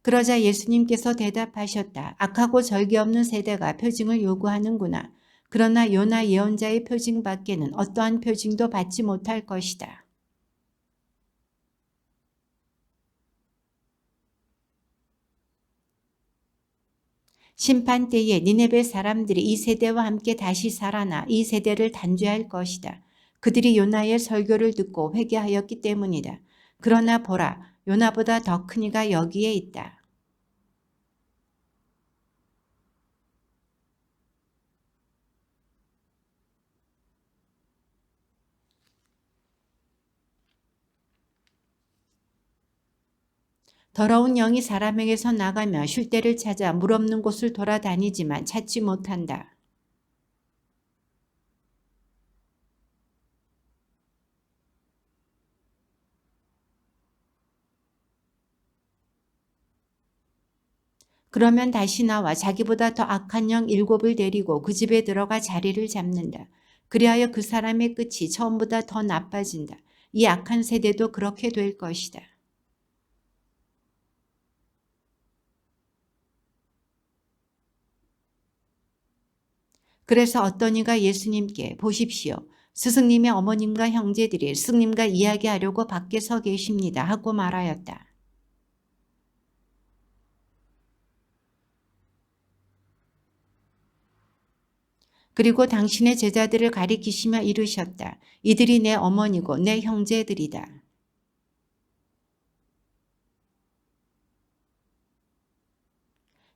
Speaker 1: 그러자 예수님께서 대답하셨다. 악하고 절개 없는 세대가 표징을 요구하는구나. 그러나 요나 예언자의 표징 밖에는 어떠한 표징도 받지 못할 것이다. 심판 때에 니네베 사람들이 이 세대와 함께 다시 살아나 이 세대를 단죄할 것이다. 그들이 요나의 설교를 듣고 회개하였기 때문이다. 그러나 보라, 요나보다 더 큰 이가 여기에 있다. 더러운 영이 사람에게서 나가며 쉴 때를 찾아 물 없는 곳을 돌아다니지만 찾지 못한다. 그러면 다시 나와 자기보다 더 악한 영 7을 데리고 그 집에 들어가 자리를 잡는다. 그리하여 그 사람의 끝이 처음보다 더 나빠진다. 이 악한 세대도 그렇게 될 것이다. 그래서 어떤 이가 예수님께 보십시오. 스승님의 어머님과 형제들이 스승님과 이야기하려고 밖에 서 계십니다. 하고 말하였다. 그리고 당신의 제자들을 가리키시며 이르셨다. 이들이 내 어머니고 내 형제들이다.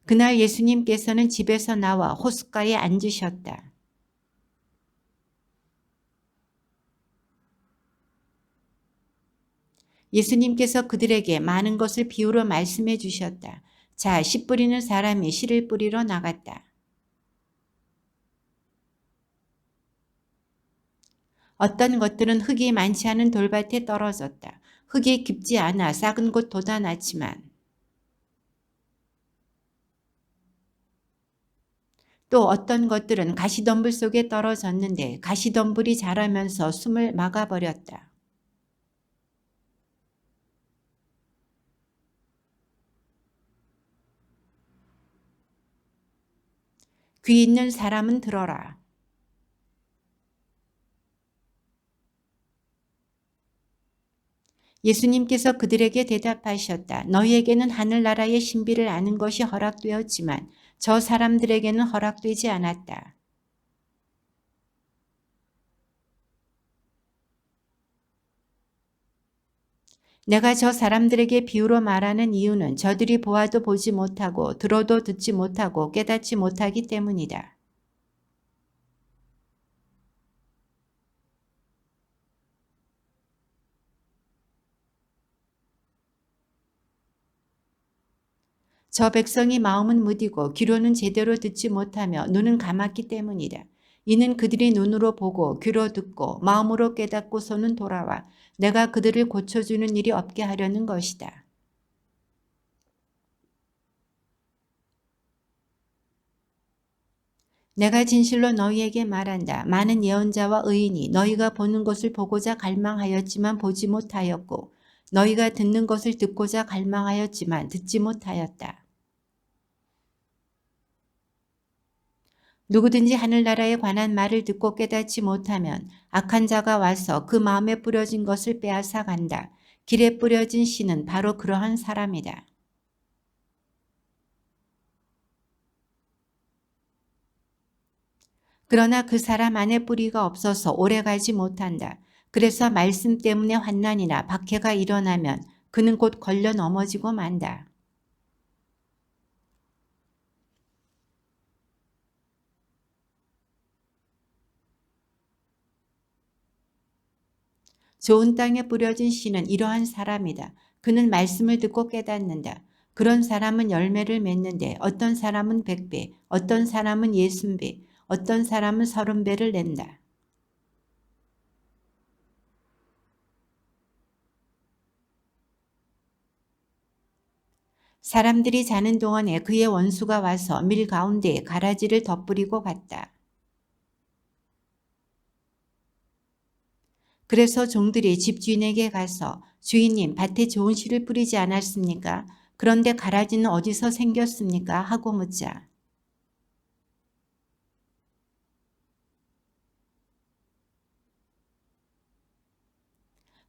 Speaker 1: 그날 예수님께서는 집에서 나와 호숫가에 앉으셨다. 예수님께서 그들에게 많은 것을 비유로 말씀해 주셨다. 자, 씨 뿌리는 사람이 씨를 뿌리러 나갔다. 어떤 것들은 흙이 많지 않은 돌밭에 떨어졌다. 흙이 깊지 않아 싹은 곳 돋아났지만 또 어떤 것들은 가시덤불 속에 떨어졌는데 가시덤불이 자라면서 숨을 막아버렸다. 귀 있는 사람은 들어라. 예수님께서 그들에게 대답하셨다. 너희에게는 하늘나라의 신비를 아는 것이 허락되었지만 저 사람들에게는 허락되지 않았다. 내가 저 사람들에게 비유로 말하는 이유는 저들이 보아도 보지 못하고 들어도 듣지 못하고 깨닫지 못하기 때문이다. 저 백성이 마음은 무디고 귀로는 제대로 듣지 못하며 눈은 감았기 때문이다. 이는 그들이 눈으로 보고 귀로 듣고 마음으로 깨닫고서는 돌아와 내가 그들을 고쳐주는 일이 없게 하려는 것이다. 내가 진실로 너희에게 말한다. 많은 예언자와 의인이 너희가 보는 것을 보고자 갈망하였지만 보지 못하였고 너희가 듣는 것을 듣고자 갈망하였지만 듣지 못하였다. 누구든지 하늘나라에 관한 말을 듣고 깨닫지 못하면 악한 자가 와서 그 마음에 뿌려진 것을 빼앗아 간다. 길에 뿌려진 씨는 바로 그러한 사람이다. 그러나 그 사람 안에 뿌리가 없어서 오래가지 못한다. 그래서 말씀 때문에 환난이나 박해가 일어나면 그는 곧 걸려 넘어지고 만다. 좋은 땅에 뿌려진 씨는 이러한 사람이다. 그는 말씀을 듣고 깨닫는다. 그런 사람은 열매를 맺는데 어떤 사람은 100배, 어떤 사람은 60배, 어떤 사람은 30배를 낸다. 사람들이 자는 동안에 그의 원수가 와서 밀 가운데에 가라지를 덧뿌리고 갔다. 그래서 종들이 집주인에게 가서 주인님 밭에 좋은 씨를 뿌리지 않았습니까? 그런데 가라지는 어디서 생겼습니까? 하고 묻자.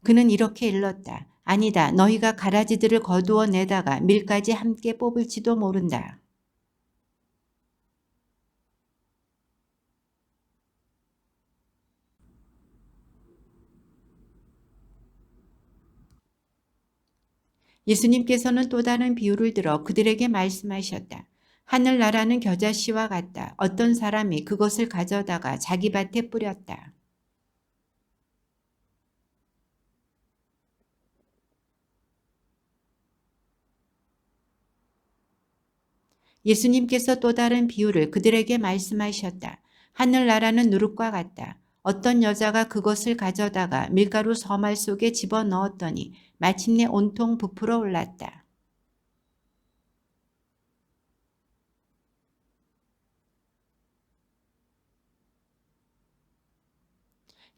Speaker 1: 그는 이렇게 일렀다. 아니다. 너희가 가라지들을 거두어 내다가 밀까지 함께 뽑을지도 모른다. 예수님께서는 또 다른 비유를 들어 그들에게 말씀하셨다. 하늘나라는 겨자씨와 같다. 어떤 사람이 그것을 가져다가 자기 밭에 뿌렸다. 예수님께서 또 다른 비유를 그들에게 말씀하셨다. 하늘나라는 누룩과 같다. 어떤 여자가 그것을 가져다가 밀가루 서말 속에 집어넣었더니 마침내 온통 부풀어 올랐다.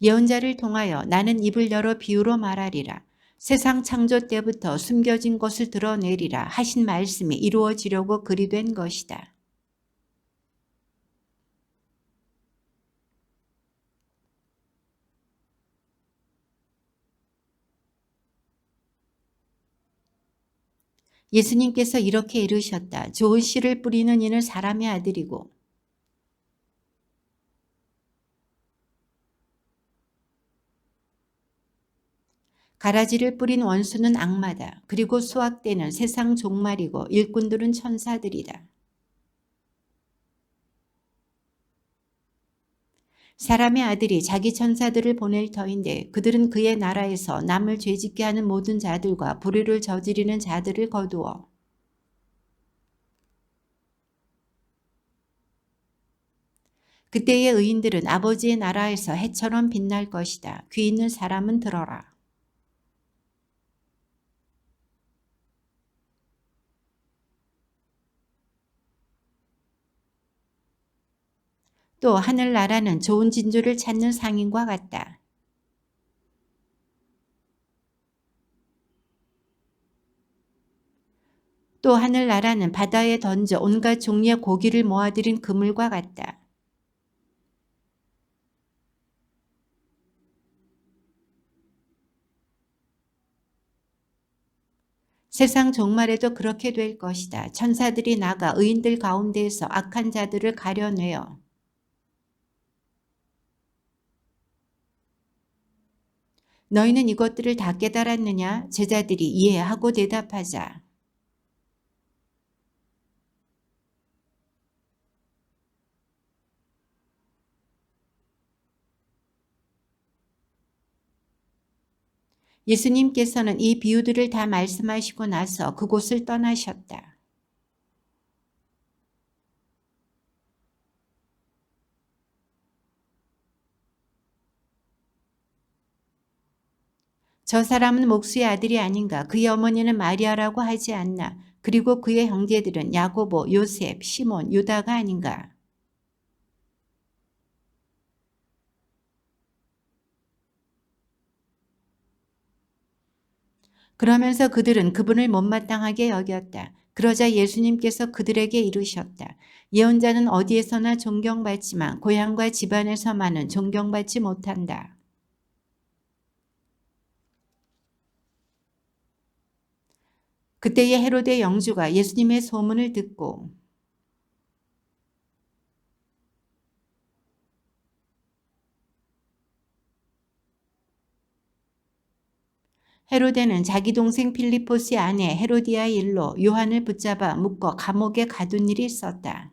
Speaker 1: 예언자를 통하여 나는 입을 열어 비유로 말하리라. 세상 창조 때부터 숨겨진 것을 드러내리라 하신 말씀이 이루어지려고 그리 된 것이다. 예수님께서 이렇게 이르셨다. 좋은 씨를 뿌리는 이는 사람의 아들이고 가라지를 뿌린 원수는 악마다. 그리고 수확되는 세상 종말이고 일꾼들은 천사들이다. 사람의 아들이 자기 천사들을 보낼 터인데 그들은 그의 나라에서 남을 죄짓게 하는 모든 자들과 불의를 저지르는 자들을 거두어 그때의 의인들은 아버지의 나라에서 해처럼 빛날 것이다. 귀 있는 사람은 들어라. 또 하늘나라는 좋은 진주를 찾는 상인과 같다. 또 하늘나라는 바다에 던져 온갖 종류의 고기를 모아들인 그물과 같다. 세상 종말에도 그렇게 될 것이다. 천사들이 나가 의인들 가운데에서 악한 자들을 가려내어 너희는 이것들을 다 깨달았느냐? 제자들이 이해하고 대답하자. 예수님께서는 이 비유들을 다 말씀하시고 나서 그곳을 떠나셨다. 저 사람은 목수의 아들이 아닌가? 그의 어머니는 마리아라고 하지 않나? 그리고 그의 형제들은 야고보, 요셉, 시몬, 유다가 아닌가? 그러면서 그들은 그분을 못마땅하게 여겼다. 그러자 예수님께서 그들에게 이르셨다. 예언자는 어디에서나 존경받지만 고향과 집안에서만은 존경받지 못한다. 그때의 헤로데 영주가 예수님의 소문을 듣고 헤로데는 자기 동생 필리포스의 아내 헤로디아의 일로 요한을 붙잡아 묶어 감옥에 가둔 일이 있었다.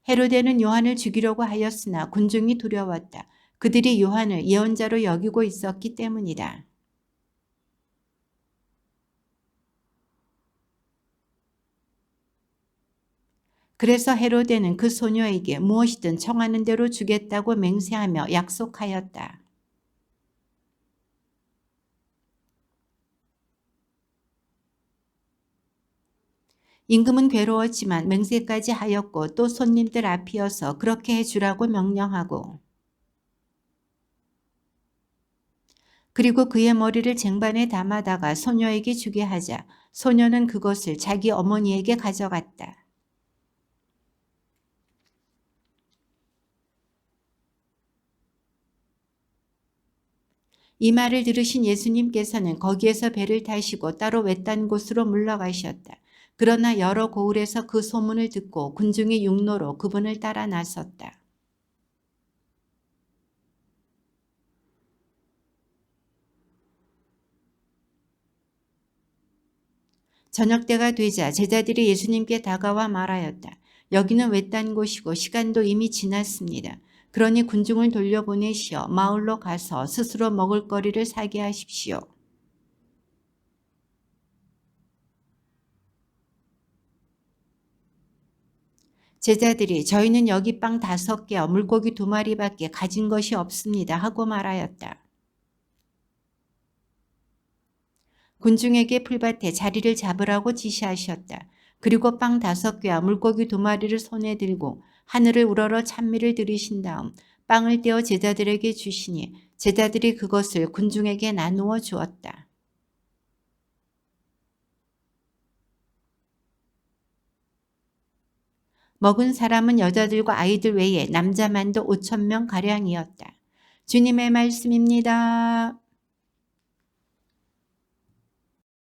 Speaker 1: 헤로데는 요한을 죽이려고 하였으나 군중이 두려웠다. 그들이 요한을 예언자로 여기고 있었기 때문이다. 그래서 헤로데는 그 소녀에게 무엇이든 청하는 대로 주겠다고 맹세하며 약속하였다. 임금은 괴로웠지만 맹세까지 하였고 또 손님들 앞이어서 그렇게 해주라고 명령하고 그리고 그의 머리를 쟁반에 담아다가 소녀에게 주게 하자 소녀는 그것을 자기 어머니에게 가져갔다. 이 말을 들으신 예수님께서는 거기에서 배를 타시고 따로 외딴 곳으로 물러가셨다. 그러나 여러 고을에서 그 소문을 듣고 군중의 육로로 그분을 따라 나섰다. 저녁 때가 되자 제자들이 예수님께 다가와 말하였다. 여기는 외딴 곳이고 시간도 이미 지났습니다. 그러니 군중을 돌려보내시어 마을로 가서 스스로 먹을 거리를 사게 하십시오. 제자들이 저희는 여기 빵 5개와 물고기 2마리밖에 가진 것이 없습니다 하고 말하였다. 군중에게 풀밭에 자리를 잡으라고 지시하셨다. 그리고 빵 5개와 물고기 2마리를 손에 들고 하늘을 우러러 찬미를 들이신 다음 빵을 떼어 제자들에게 주시니 제자들이 그것을 군중에게 나누어 주었다. 먹은 사람은 여자들과 아이들 외에 남자만도 5,000명 가량이었다. 주님의 말씀입니다.